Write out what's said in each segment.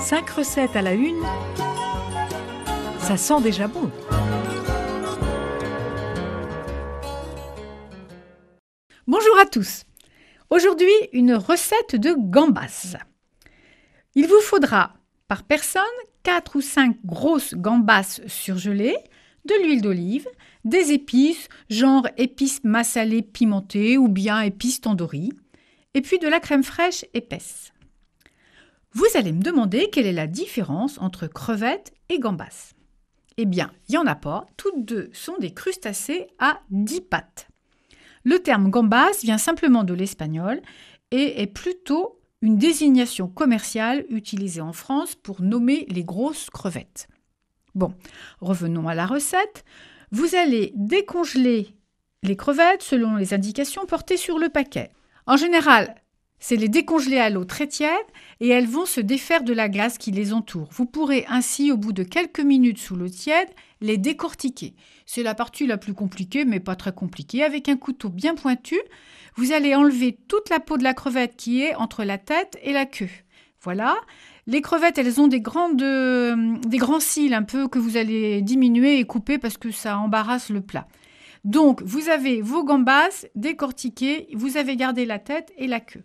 5 recettes à la une, ça sent déjà bon. Bonjour à tous. Aujourd'hui, une recette de gambas. Il vous faudra par personne 4 ou 5 grosses gambas surgelées, de l'huile d'olive, des épices, genre épices massalées pimentées ou bien épices tandoori, et puis de la crème fraîche épaisse. Vous allez me demander quelle est la différence entre crevettes et gambas. Eh bien, il n'y en a pas, toutes deux sont des crustacés à 10 pattes. Le terme gambas vient simplement de l'espagnol et est plutôt une désignation commerciale utilisée en France pour nommer les grosses crevettes. Bon, revenons à la recette. Vous allez décongeler les crevettes selon les indications portées sur le paquet. En général, c'est les décongeler à l'eau très tiède et elles vont se défaire de la glace qui les entoure. Vous pourrez ainsi, au bout de quelques minutes sous l'eau tiède, les décortiquer. C'est la partie la plus compliquée, mais pas très compliquée. Avec un couteau bien pointu, vous allez enlever toute la peau de la crevette qui est entre la tête et la queue. Voilà. Les crevettes, elles ont des grands cils un peu que vous allez diminuer et couper parce que ça embarrasse le plat. Donc, vous avez vos gambas décortiquées, vous avez gardé la tête et la queue.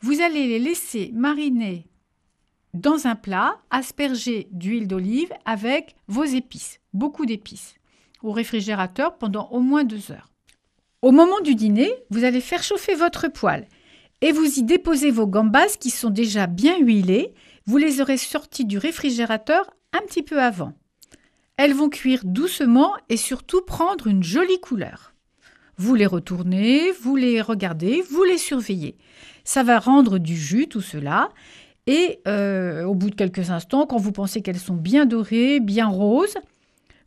Vous allez les laisser mariner dans un plat, aspergé d'huile d'olive avec vos épices, beaucoup d'épices, au réfrigérateur pendant au moins 2 heures. Au moment du dîner, vous allez faire chauffer votre poêle et vous y déposez vos gambas qui sont déjà bien huilées. Vous les aurez sorties du réfrigérateur un petit peu avant. Elles vont cuire doucement et surtout prendre une jolie couleur. Vous les retournez, vous les regardez, vous les surveillez. Ça va rendre du jus tout cela. Et au bout de quelques instants, quand vous pensez qu'elles sont bien dorées, bien roses,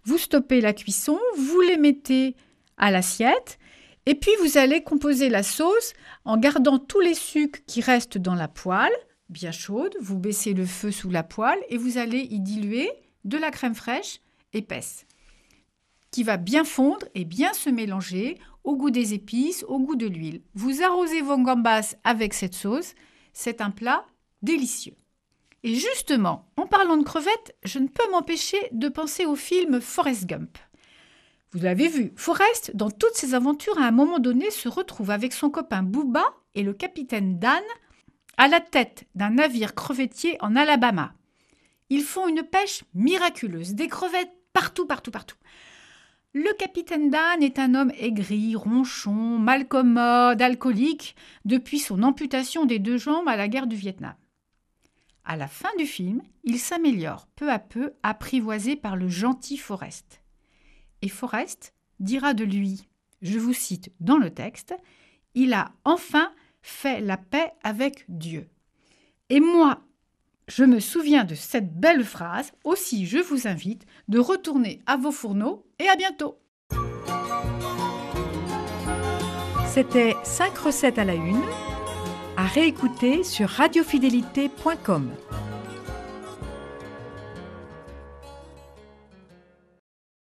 vous stoppez la cuisson, vous les mettez à l'assiette et puis vous allez composer la sauce en gardant tous les sucs qui restent dans la poêle, bien chaude. Vous baissez le feu sous la poêle et vous allez y diluer de la crème fraîche épaisse qui va bien fondre et bien se mélanger au goût des épices, au goût de l'huile. Vous arrosez vos gambas avec cette sauce. C'est un plat délicieux. Et justement, en parlant de crevettes, je ne peux m'empêcher de penser au film Forrest Gump. Vous l'avez vu, Forrest, dans toutes ses aventures, à un moment donné, se retrouve avec son copain Booba et le capitaine Dan à la tête d'un navire crevettier en Alabama. Ils font une pêche miraculeuse, des crevettes partout. Le capitaine Dan est un homme aigri, ronchon, malcommode, alcoolique, depuis son amputation des 2 jambes à la guerre du Vietnam. À la fin du film, il s'améliore peu à peu, apprivoisé par le gentil Forrest. Et Forrest dira de lui, je vous cite dans le texte, « Il a enfin fait la paix avec Dieu ». Et moi, je me souviens de cette belle phrase, aussi je vous invite de retourner à vos fourneaux et à bientôt. C'était 5 recettes à la une, à réécouter sur radiofidélité.com.